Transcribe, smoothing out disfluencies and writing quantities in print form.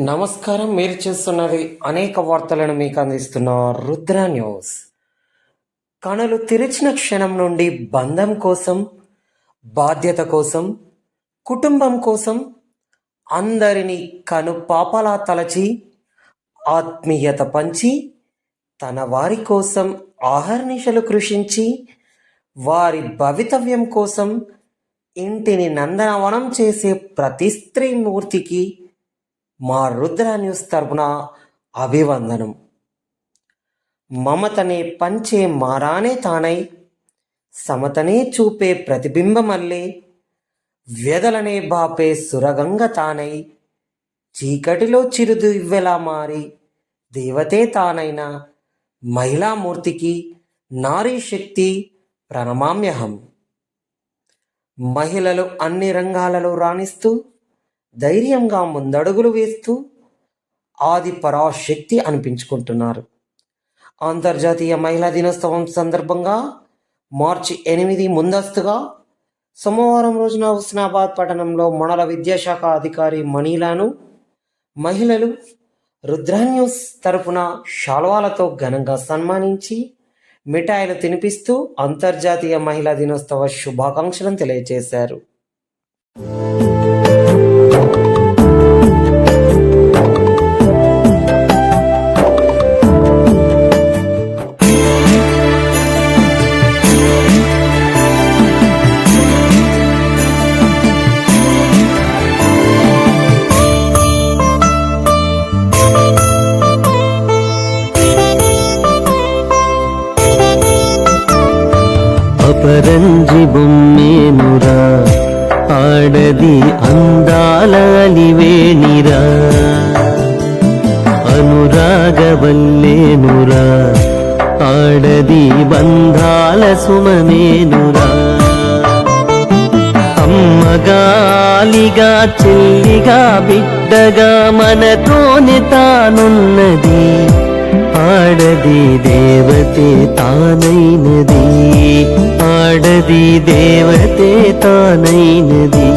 నమస్కారం. మీరు చూస్తున్నది అనేక వార్తలను మీకు అందిస్తున్న రుద్ర న్యూస్. కనులు తెరిచిన క్షణం నుండి బంధం కోసం, బాధ్యత కోసం, కుటుంబం కోసం అందరినీ కను పాపలా తలచి ఆత్మీయత పంచి తన వారి కోసం ఆహర్నిశలు కృషించి వారి భవితవ్యం కోసం ఇంటిని నందనవనం చేసే ప్రతి స్త్రీ మూర్తికి మా రుద్ర న్యూస్ తరపున అభివందనం. మమతనే పంచే మారానే తానై, సమతనే చూపే ప్రతిబింబమల్లే, వ్యధలనే బాపే సురగంగ తానై, చీకటిలో చిరుదివ్వెలా మారి దేవతే తానైన మహిళామూర్తికి నారీ శక్తి ప్రణమామ్యహం. మహిళలు అన్ని రంగాలలో రాణిస్తూ ధైర్యంగా ముందడుగులు వేస్తూ ఆది పరాశక్తి అనిపించుకుంటున్నారు. అంతర్జాతీయ మహిళా దినోత్సవం సందర్భంగా మార్చి 8 ముందస్తుగా సోమవారం రోజున హుస్నాబాద్ పట్టణంలో మండల విద్యాశాఖ అధికారి మణిలాను మహిళలు రుద్ర న్యూస్ తరపున శాల్వాలతో ఘనంగా సన్మానించి మిఠాయిలు తినిపిస్తూ అంతర్జాతీయ మహిళా దినోత్సవ శుభాకాంక్షలను తెలియజేశారు. అపరంజి బొమ్మేనురా, ఆడది అందాల అలివేణిరా, అనురాగవల్లేనురా, ఆడది బంధాల సుమమేనురా. అమ్మగాలిగా చెల్లిగా బిడ్డగా మనతోనే తానున్నది, ఆడది దేవతే తానైనది, ఆడది దేవతే తానైనది.